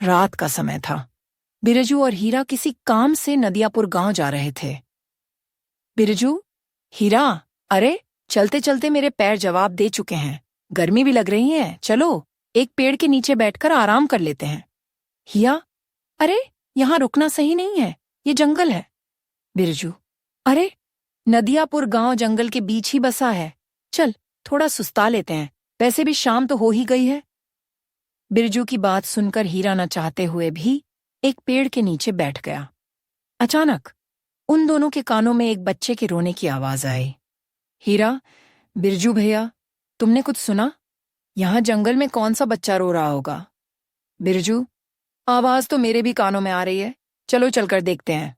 रात का समय था। बिरजू और हीरा किसी काम से नदियापुर गांव जा रहे थे। बिरजू, हीरा, अरे चलते चलते मेरे पैर जवाब दे चुके हैं। गर्मी भी लग रही है, चलो एक पेड़ के नीचे बैठकर आराम कर लेते हैं। हिया, अरे यहाँ रुकना सही नहीं है, ये जंगल है। बिरजू, अरे नदियापुर गांव जंगल के बीच ही बसा है, चल थोड़ा सुस्ता लेते हैं, वैसे भी शाम तो हो ही गई है। बिरजू की बात सुनकर हीरा न चाहते हुए भी एक पेड़ के नीचे बैठ गया। अचानक उन दोनों के कानों में एक बच्चे के रोने की आवाज आई। हीरा, बिरजू भैया, तुमने कुछ सुना? यहाँ जंगल में कौन सा बच्चा रो रहा होगा? बिरजू, आवाज तो मेरे भी कानों में आ रही है, चलो चलकर देखते हैं।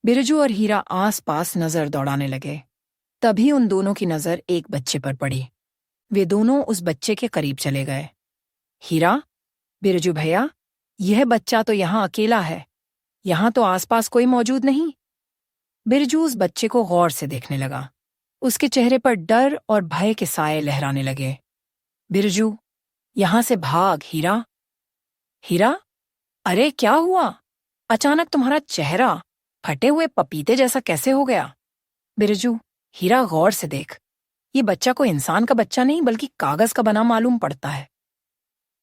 बिरजू और हीरा आसपास नजर दौड़ाने लगे। तभी उन दोनों की नजर एक बच्चे पर पड़ी। वे दोनों उस बच्चे के करीब चले गए। हीरा, बिरजू भैया, यह बच्चा तो यहाँ अकेला है, यहाँ तो आसपास कोई मौजूद नहीं। बिरजू उस बच्चे को गौर से देखने लगा। उसके चेहरे पर डर और भय के साए लहराने लगे। बिरजू, यहां से भाग हीरा। हीरा, अरे क्या हुआ? अचानक तुम्हारा चेहरा फटे हुए पपीते जैसा कैसे हो गया? बिरजू, हीरा गौर से देख, ये बच्चा कोई इंसान का बच्चा नहीं बल्कि कागज का बना मालूम पड़ता है।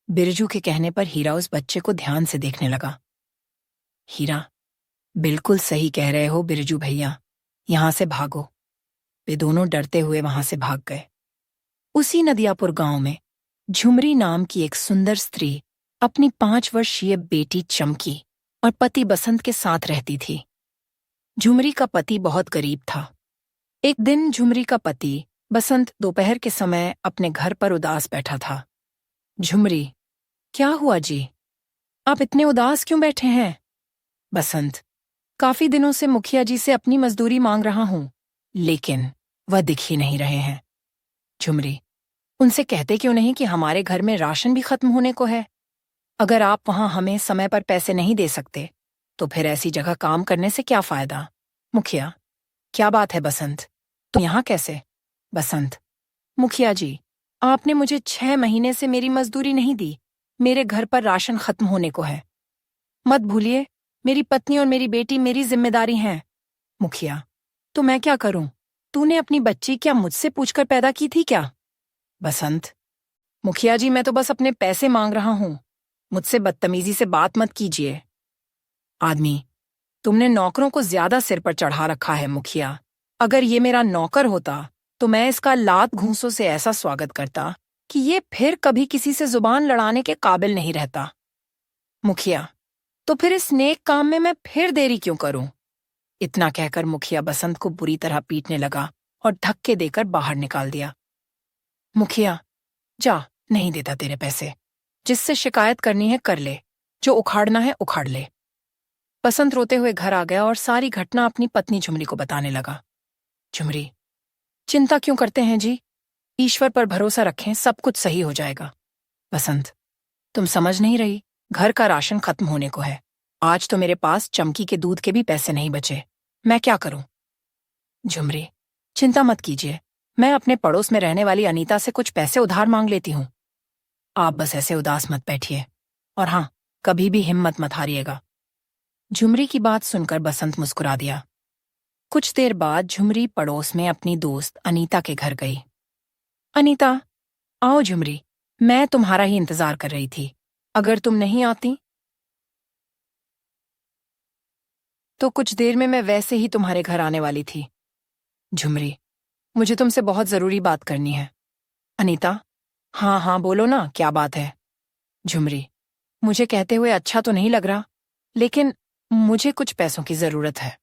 बिरजू के कहने पर हीरा उस बच्चे को ध्यान से देखने लगा। हीरा, बिल्कुल सही कह रहे हो बिरजू भैया, यहां से भागो। वे दोनों डरते हुए वहां से भाग गए। उसी नदियापुर गांव में झुमरी नाम की एक सुंदर स्त्री अपनी 5 वर्षीय बेटी चमकी और पति बसंत के साथ रहती थी। झुमरी का पति बहुत गरीब था। एक दिन झुमरी का पति बसंत दोपहर के समय अपने घर पर उदास बैठा था। झुमरी, क्या हुआ जी? आप इतने उदास क्यों बैठे हैं? बसंत, काफी दिनों से मुखिया जी से अपनी मजदूरी मांग रहा हूं, लेकिन वह दिख ही नहीं रहे हैं। झुमरी, उनसे कहते क्यों नहीं कि हमारे घर में राशन भी खत्म होने को है। अगर आप वहां हमें समय पर पैसे नहीं दे सकते तो फिर ऐसी जगह काम करने से क्या फायदा? मुखिया, क्या बात है बसंत, तुम यहाँ कैसे? बसंत, मुखिया जी, आपने मुझे 6 महीने से मेरी मजदूरी नहीं दी, मेरे घर पर राशन खत्म होने को है। मत भूलिए, मेरी पत्नी और मेरी बेटी मेरी जिम्मेदारी हैं। मुखिया, तो मैं क्या करूं? तूने अपनी बच्ची क्या मुझसे पूछकर पैदा की थी क्या? बसंत, मुखिया जी, मैं तो बस अपने पैसे मांग रहा हूं, मुझसे बदतमीजी से बात मत कीजिए। आदमी, तुमने नौकरों को ज्यादा सिर पर चढ़ा रखा है मुखिया। अगर ये मेरा नौकर होता तो मैं इसका लात घूंसों से ऐसा स्वागत करता कि ये फिर कभी किसी से जुबान लड़ाने के काबिल नहीं रहता। मुखिया, तो फिर इस नेक काम में मैं फिर देरी क्यों करूं? इतना कहकर मुखिया बसंत को बुरी तरह पीटने लगा और धक्के देकर बाहर निकाल दिया। मुखिया, जा, नहीं देता तेरे पैसे। जिससे शिकायत करनी है कर ले, जो उखाड़ना है उखाड़ ले। बसंत रोते हुए घर आ गया और सारी घटना अपनी पत्नी झुमरी को बताने लगा। झुमरी, चिंता क्यों करते हैं जी? ईश्वर पर भरोसा रखें, सब कुछ सही हो जाएगा। बसंत, तुम समझ नहीं रही, घर का राशन खत्म होने को है। आज तो मेरे पास चमकी के दूध के भी पैसे नहीं बचे, मैं क्या करूं? झुमरी, चिंता मत कीजिए, मैं अपने पड़ोस में रहने वाली अनीता से कुछ पैसे उधार मांग लेती हूं। आप बस ऐसे उदास मत बैठिए, और हाँ, कभी भी हिम्मत मत हारिएगा। झुमरी की बात सुनकर बसंत मुस्कुरा दिया। कुछ देर बाद झुमरी पड़ोस में अपनी दोस्त अनीता के घर गई। अनीता, आओ झुमरी, मैं तुम्हारा ही इंतजार कर रही थी। अगर तुम नहीं आती तो कुछ देर में मैं वैसे ही तुम्हारे घर आने वाली थी। झुमरी, मुझे तुमसे बहुत जरूरी बात करनी है। अनीता, हाँ हाँ बोलो ना, क्या बात है? झुमरी, मुझे कहते हुए अच्छा तो नहीं लग रहा, लेकिन मुझे कुछ पैसों की जरूरत है।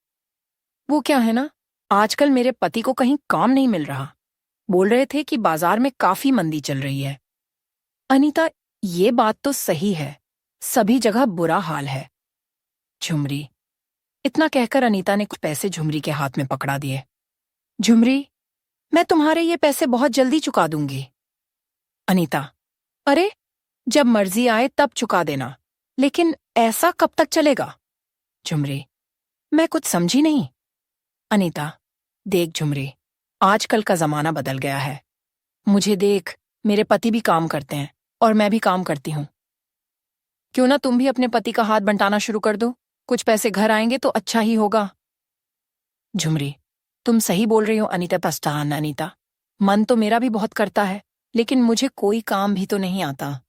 वो क्या है ना, आजकल मेरे पति को कहीं काम नहीं मिल रहा, बोल रहे थे कि बाजार में काफी मंदी चल रही है। अनीता, ये बात तो सही है, सभी जगह बुरा हाल है। झुमरी, इतना कहकर अनीता ने कुछ पैसे झुमरी के हाथ में पकड़ा दिए। झुमरी, मैं तुम्हारे ये पैसे बहुत जल्दी चुका दूंगी। अनीता, अरे जब मर्जी आए तब चुका देना, लेकिन ऐसा कब तक चलेगा? झुमरी, मैं कुछ समझी नहीं। अनीता, देख झुमरी, आजकल का जमाना बदल गया है। मुझे देख, मेरे पति भी काम करते हैं और मैं भी काम करती हूँ। क्यों ना तुम भी अपने पति का हाथ बंटाना शुरू कर दो, कुछ पैसे घर आएंगे तो अच्छा ही होगा। झुमरी, तुम सही बोल रही हो अनीता। पस्तान अनीता, मन तो मेरा भी बहुत करता है, लेकिन मुझे कोई काम भी तो नहीं आता।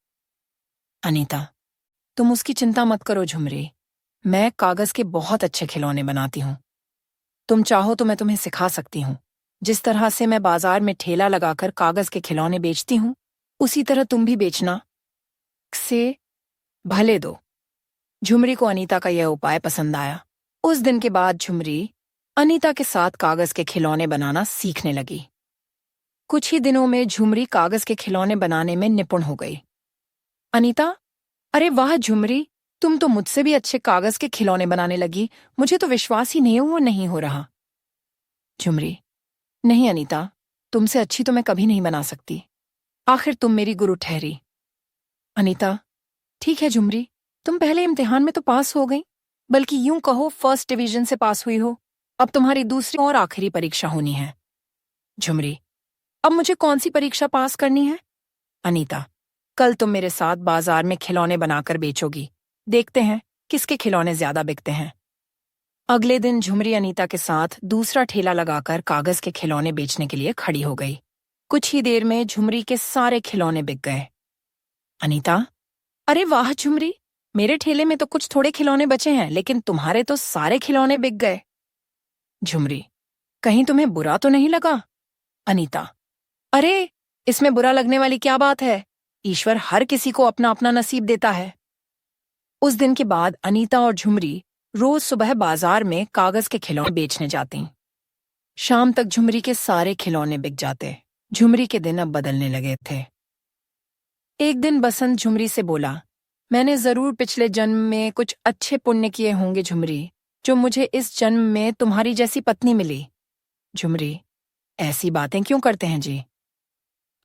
अनीता, तुम उसकी चिंता मत करो झुमरी, मैं कागज के बहुत अच्छे खिलौने बनाती हूँ। तुम चाहो तो मैं तुम्हें सिखा सकती हूँ। जिस तरह से मैं बाजार में ठेला लगाकर कागज के खिलौने बेचती हूँ, उसी तरह तुम भी बेचना। से भले दो। झुमरी को अनीता का यह उपाय पसंद आया। उस दिन के बाद झुमरी अनीता के साथ कागज के खिलौने बनाना सीखने लगी। कुछ ही दिनों में झुमरी कागज के खिलौने बनाने में निपुण हो गई। अनीता, अरे वाह झुमरी, तुम तो मुझसे भी अच्छे कागज के खिलौने बनाने लगी। मुझे तो विश्वास ही नहीं हो रहा। झुमरी, नहीं अनीता, तुमसे अच्छी तो मैं कभी नहीं बना सकती। आखिर तुम मेरी गुरु ठहरी। अनीता, ठीक है झुमरी, तुम पहले इम्तिहान में तो पास हो गई, बल्कि यूं कहो फर्स्ट डिवीजन से पास हुई हो। अब तुम्हारी दूसरी और आखिरी परीक्षा होनी है। झुमरी, अब मुझे कौन सी परीक्षा पास करनी है? अनीता, कल तुम मेरे साथ बाजार में खिलौने बनाकर बेचोगी। देखते हैं किसके खिलौने ज्यादा बिकते हैं। अगले दिन झुमरी अनीता के साथ दूसरा ठेला लगाकर कागज के खिलौने बेचने के लिए खड़ी हो गई। कुछ ही देर में झुमरी के सारे खिलौने बिक गए। अनीता, अरे वाह झुमरी, मेरे ठेले में तो कुछ थोड़े खिलौने बचे हैं, लेकिन तुम्हारे तो सारे खिलौने बिक गए। झुमरी, कहीं तुम्हें बुरा तो नहीं लगा? अनीता, अरे इसमें बुरा लगने वाली क्या बात है? ईश्वर हर किसी को अपना अपना नसीब देता है। उस दिन के बाद अनीता और झुमरी रोज सुबह बाजार में कागज के खिलौने बेचने जाती। शाम तक झुमरी के सारे खिलौने बिक जाते। झुमरी के दिन अब बदलने लगे थे। एक दिन बसंत झुमरी से बोला, मैंने जरूर पिछले जन्म में कुछ अच्छे पुण्य किए होंगे झुमरी, जो मुझे इस जन्म में तुम्हारी जैसी पत्नी मिली। झुमरी, ऐसी बातें क्यों करते हैं जी?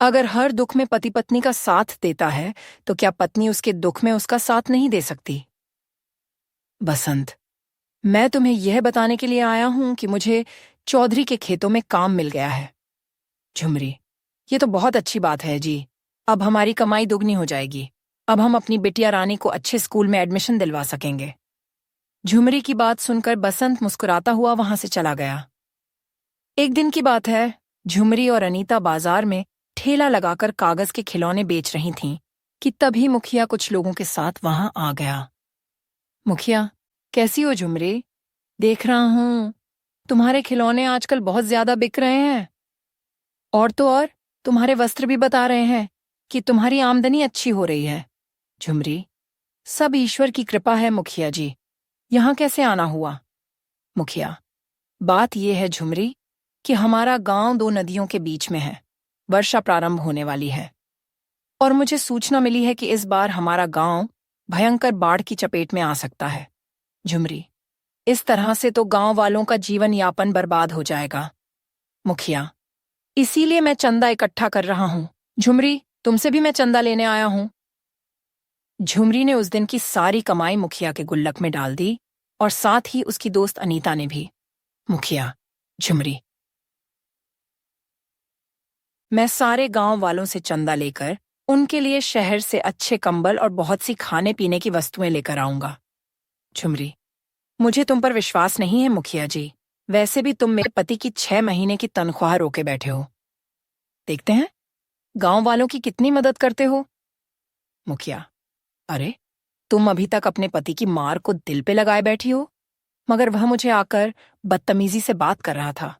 अगर हर दुख में पति पत्नी का साथ देता है, तो क्या पत्नी उसके दुख में उसका साथ नहीं दे सकती? बसंत, मैं तुम्हें यह बताने के लिए आया हूं कि मुझे चौधरी के खेतों में काम मिल गया है। झुमरी, ये तो बहुत अच्छी बात है जी। अब हमारी कमाई दुगनी हो जाएगी। अब हम अपनी बिटिया रानी को अच्छे स्कूल में एडमिशन दिलवा सकेंगे। झुमरी की बात सुनकर बसंत मुस्कुराता हुआ वहां से चला गया। एक दिन की बात है, झुमरी और अनीता बाजार में ठेला लगाकर कागज के खिलौने बेच रही थीं कि तभी मुखिया कुछ लोगों के साथ वहां आ गया। मुखिया, कैसी हो झुमरी? देख रहा हूं तुम्हारे खिलौने आजकल बहुत ज्यादा बिक रहे हैं। और तो और तुम्हारे वस्त्र भी बता रहे हैं कि तुम्हारी आमदनी अच्छी हो रही है। झुमरी, सब ईश्वर की कृपा है मुखिया जी। यहां कैसे आना हुआ? मुखिया, बात यह है झुमरी कि हमारा गांव दो नदियों के बीच में है। वर्षा प्रारंभ होने वाली है और मुझे सूचना मिली है कि इस बार हमारा गांव भयंकर बाढ़ की चपेट में आ सकता है। झुमरी, इस तरह से तो गांव वालों का जीवन यापन बर्बाद हो जाएगा। मुखिया, इसीलिए मैं चंदा इकट्ठा कर रहा हूं। झुमरी, तुमसे भी मैं चंदा लेने आया हूं। झुमरी ने उस दिन की सारी कमाई मुखिया के गुल्लक में डाल दी और साथ ही उसकी दोस्त अनीता ने भी। मुखिया, झुमरी, मैं सारे गांव वालों से चंदा लेकर उनके लिए शहर से अच्छे कंबल और बहुत सी खाने पीने की वस्तुएं लेकर आऊंगा। झुमरी, मुझे तुम पर विश्वास नहीं है मुखिया जी। वैसे भी तुम मेरे पति की 6 महीने की तनख्वाह रोके बैठे हो। देखते हैं गांव वालों की कितनी मदद करते हो। मुखिया, अरे तुम अभी तक अपने पति की मार को दिल पे लगाए बैठी हो, मगर वह मुझे आकर बदतमीजी से बात कर रहा था।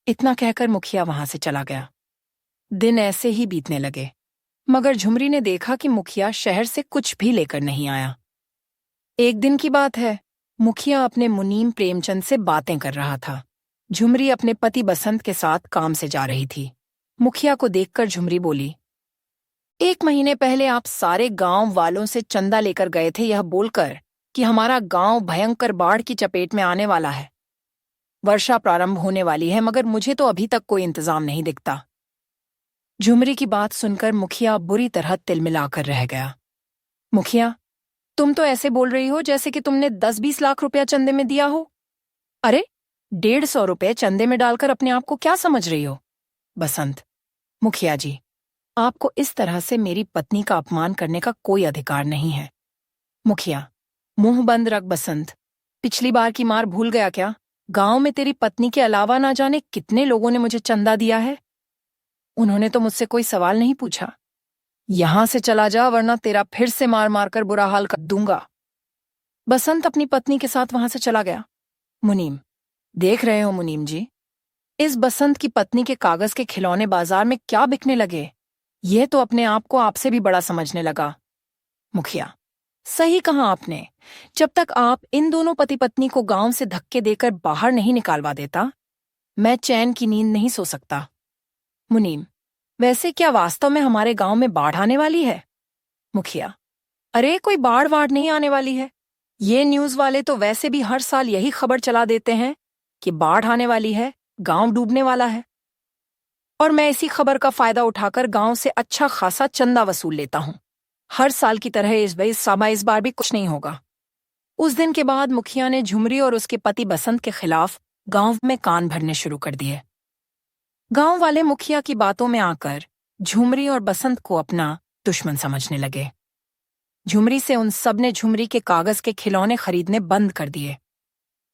इतना कहकर मुखिया वहां से चला गया। दिन ऐसे ही बीतने लगे, मगर झुमरी ने देखा कि मुखिया शहर से कुछ भी लेकर नहीं आया। एक दिन की बात है, मुखिया अपने मुनीम प्रेमचंद से बातें कर रहा था। झुमरी अपने पति बसंत के साथ काम से जा रही थी। मुखिया को देखकर झुमरी बोली, 1 महीने पहले आप सारे गांव वालों से चंदा लेकर गए थे यह बोलकर कि हमारा गांव भयंकर बाढ़ की चपेट में आने वाला है। वर्षा प्रारंभ होने वाली है, मगर मुझे तो अभी तक कोई इंतजाम नहीं दिखता। झुमरी की बात सुनकर मुखिया बुरी तरह तिलमिलाकर रह गया। मुखिया, तुम तो ऐसे बोल रही हो जैसे कि तुमने 10-20 लाख रुपया चंदे में दिया हो। अरे 150 रुपये चंदे में डालकर अपने आप को क्या समझ रही हो? बसंत, मुखिया जी, आपको इस तरह से मेरी पत्नी का अपमान करने का कोई अधिकार नहीं है। मुखिया, मुंह बंद रख बसंत। पिछली बार की मार भूल गया क्या? गांव में तेरी पत्नी के अलावा ना जाने कितने लोगों ने मुझे चंदा दिया है। उन्होंने तो मुझसे कोई सवाल नहीं पूछा। यहां से चला जा वरना तेरा फिर से मार मार कर बुरा हाल कर दूंगा। बसंत अपनी पत्नी के साथ वहां से चला गया। मुनीम, देख रहे हो मुनीम जी, इस बसंत की पत्नी के कागज के खिलौने बाजार में क्या बिकने लगे। ये तो अपने आप को आपसे भी बड़ा समझने लगा। मुखिया, सही कहा आपने। जब तक आप इन दोनों पति पत्नी को गांव से धक्के देकर बाहर नहीं निकालवा देता, मैं चैन की नींद नहीं सो सकता। मुनीम, वैसे क्या वास्तव में हमारे गांव में बाढ़ आने वाली है? मुखिया, अरे कोई बाढ़ वाढ़ नहीं आने वाली है। ये न्यूज वाले तो वैसे भी हर साल यही खबर चला देते हैं कि बाढ़ आने वाली है, गांव डूबने वाला है। और मैं इसी खबर का फायदा उठाकर गांव से अच्छा खासा चंदा वसूल लेता हूं। हर साल की तरह इस बार भी कुछ नहीं होगा। उस दिन के बाद मुखिया ने झुमरी और उसके पति बसंत के खिलाफ गांव में कान भरने शुरू कर दिए। गांव वाले मुखिया की बातों में आकर झुमरी और बसंत को अपना दुश्मन समझने लगे। झुमरी से उन सब ने झुमरी के कागज के खिलौने खरीदने बंद कर दिए।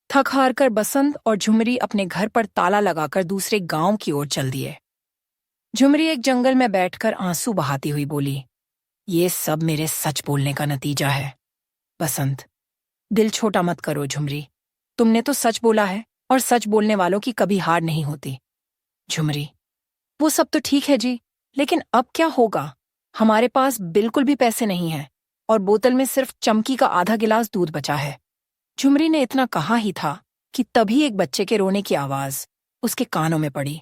थक हार कर बसंत और झुमरी अपने घर पर ताला लगाकर दूसरे गांव की ओर चल दिए। झुमरी एक जंगल में बैठकर आंसू बहाती हुई बोली, ये सब मेरे सच बोलने का नतीजा है। बसंत, दिल छोटा मत करो झुमरी, तुमने तो सच बोला है और सच बोलने वालों की कभी हार नहीं होती। झुमरी, वो सब तो ठीक है जी, लेकिन अब क्या होगा? हमारे पास बिल्कुल भी पैसे नहीं हैं और बोतल में सिर्फ चमकी का आधा गिलास दूध बचा है। झुमरी ने इतना कहा ही था कि तभी एक बच्चे के रोने की आवाज उसके कानों में पड़ी।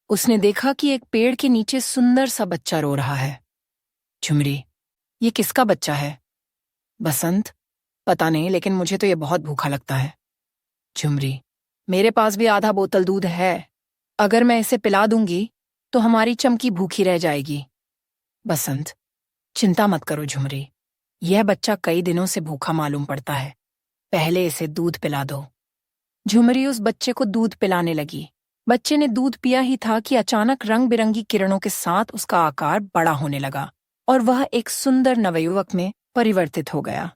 उसने देखा कि एक पेड़ के नीचे सुंदर सा बच्चा रो रहा है। झुमरी, ये किसका बच्चा है? बसंत, पता नहीं, लेकिन मुझे तो ये बहुत भूखा लगता है। झुमरी, मेरे पास भी आधा बोतल दूध है, अगर मैं इसे पिला दूंगी तो हमारी चमकी भूखी रह जाएगी। बसंत, चिंता मत करो झुमरी, यह बच्चा कई दिनों से भूखा मालूम पड़ता है, पहले इसे दूध पिला दो। झुमरी उस बच्चे को दूध पिलाने लगी। बच्चे ने दूध पिया ही था कि अचानक रंग बिरंगी किरणों के साथ उसका आकार बड़ा होने लगा और वह एक सुंदर नवयुवक में परिवर्तित हो गया।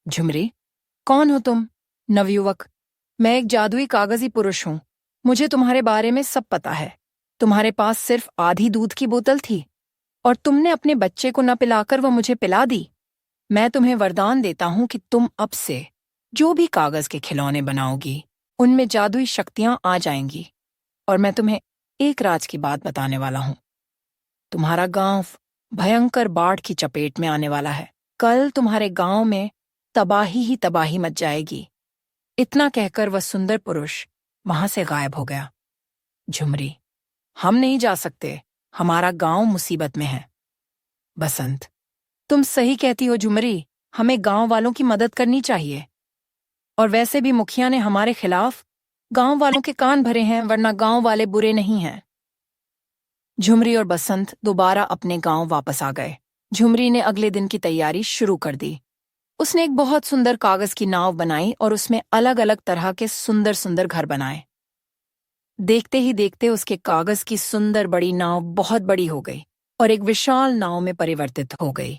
झुमरी, कौन हो तुम? नवयुवक, मैं एक जादुई कागजी पुरुष हूं। मुझे तुम्हारे बारे में सब पता है। तुम्हारे पास सिर्फ आधी दूध की बोतल थी और तुमने अपने बच्चे को न पिलाकर वह मुझे पिला दी। मैं तुम्हें वरदान देता हूं कि तुम अब से जो भी कागज के खिलौने बनाओगी उनमें जादुई शक्तियां आ जाएंगी। और मैं तुम्हें एक राज की बात बताने वाला हूं। तुम्हारा गांव भयंकर बाढ़ की चपेट में आने वाला है। कल तुम्हारे गांव में तबाही ही तबाही मच जाएगी। इतना कहकर वह सुंदर पुरुष वहां से गायब हो गया। झुमरी, हम नहीं जा सकते, हमारा गांव मुसीबत में है। बसंत, तुम सही कहती हो झुमरी, हमें गांव वालों की मदद करनी चाहिए। और वैसे भी मुखिया ने हमारे खिलाफ गांव वालों के कान भरे हैं, वरना गांव वाले बुरे नहीं हैं। झुमरी और बसंत दोबारा अपने गांव वापस आ गए। झुमरी ने अगले दिन की तैयारी शुरू कर दी। उसने एक बहुत सुंदर कागज की नाव बनाई और उसमें अलग अलग तरह के सुंदर सुंदर घर बनाए। देखते ही देखते उसके कागज की सुंदर बड़ी नाव बहुत बड़ी हो गई और एक विशाल नाव में परिवर्तित हो गई।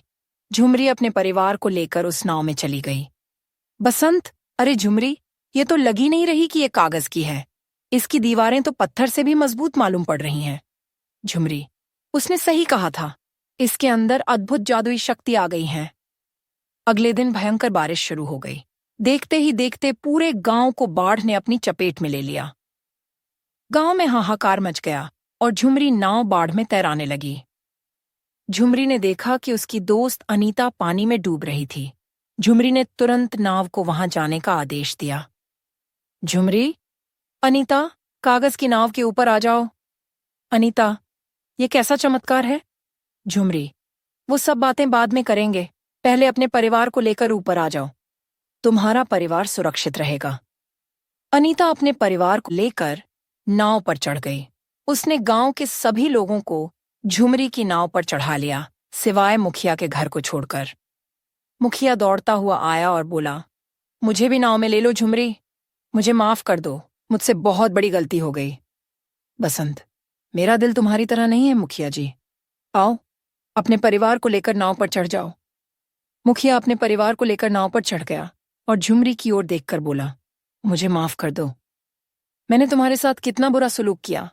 झुमरी अपने परिवार को लेकर उस नाव में चली गई। बसंत, अरे झुमरी, ये तो लगी नहीं रही कि ये कागज की है। इसकी दीवारें तो पत्थर से भी मजबूत मालूम पड़ रही हैं। झुमरी, उसने सही कहा था, इसके अंदर अद्भुत जादुई शक्ति आ गई है। अगले दिन भयंकर बारिश शुरू हो गई। देखते ही देखते पूरे गांव को बाढ़ ने अपनी चपेट में ले लिया। गांव में हाहाकार मच गया और झुमरी नाव बाढ़ में तैराने लगी। झुमरी ने देखा कि उसकी दोस्त अनीता पानी में डूब रही थी। झुमरी ने तुरंत नाव को वहां जाने का आदेश दिया। झुमरी, अनीता, कागज की नाव के ऊपर आ जाओ। अनीता, ये कैसा चमत्कार है? झुमरी, वो सब बातें बाद में करेंगे, पहले अपने परिवार को लेकर ऊपर आ जाओ, तुम्हारा परिवार सुरक्षित रहेगा। अनीता अपने परिवार को लेकर नाव पर चढ़ गई। उसने गांव के सभी लोगों को झुमरी की नाव पर चढ़ा लिया, सिवाय मुखिया के घर को छोड़कर। मुखिया दौड़ता हुआ आया और बोला, मुझे भी नाव में ले लो झुमरी, मुझे माफ कर दो, मुझसे बहुत बड़ी गलती हो गई। बसंत, मेरा दिल तुम्हारी तरह नहीं है मुखिया जी। आओ, अपने परिवार को लेकर नाव पर चढ़ जाओ। मुखिया अपने परिवार को लेकर नाव पर चढ़ गया और झुमरी की ओर देखकर बोला, मुझे माफ कर दो। मैंने तुम्हारे साथ कितना बुरा सलूक किया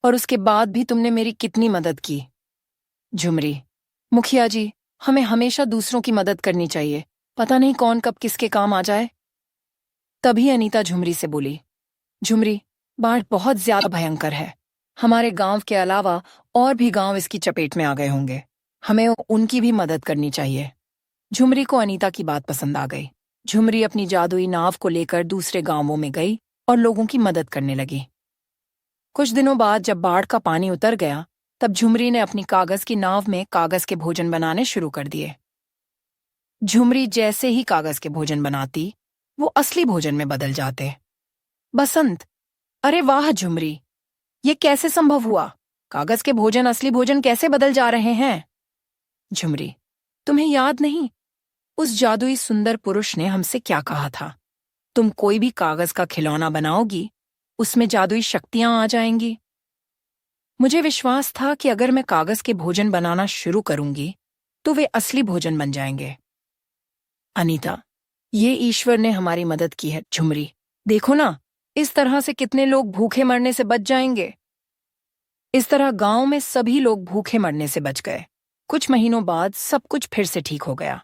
और उसके बाद भी तुमने मेरी कितनी मदद की। झुमरी, मुखिया जी, हमें हमेशा दूसरों की मदद करनी चाहिए, पता नहीं कौन कब किसके काम आ जाए। तभी अनीता झुमरी से बोली, झुमरी, बाढ़ बहुत ज्यादा भयंकर है। हमारे गांव के अलावा और भी गांव इसकी चपेट में आ गए होंगे। हमें उनकी भी मदद करनी चाहिए। झुमरी को अनीता की बात पसंद आ गई। झुमरी अपनी जादुई नाव को लेकर दूसरे गांवों में गई और लोगों की मदद करने लगी। कुछ दिनों बाद जब बाढ़ का पानी उतर गया, तब झुमरी ने अपनी कागज की नाव में कागज के भोजन बनाने शुरू कर दिए। झुमरी जैसे ही कागज के भोजन बनाती, वो असली भोजन में बदल जाते। बसंत, अरे वाह झुमरी, ये कैसे संभव हुआ? कागज के भोजन असली भोजन कैसे बदल जा रहे हैं? झुमरी, तुम्हें याद नहीं, उस जादुई सुंदर पुरुष ने हमसे क्या कहा था? तुम कोई भी कागज का खिलौना बनाओगी, उसमें जादुई शक्तियां आ जाएंगी। मुझे विश्वास था कि अगर मैं कागज के भोजन बनाना शुरू करूंगी तो वे असली भोजन बन जाएंगे। अनीता, ये ईश्वर ने हमारी मदद की है। झुमरी, देखो ना, इस तरह से कितने लोग भूखे मरने से बच जाएंगे। इस तरह गांव में सभी लोग भूखे मरने से बच गए। कुछ महीनों बाद सब कुछ फिर से ठीक हो गया।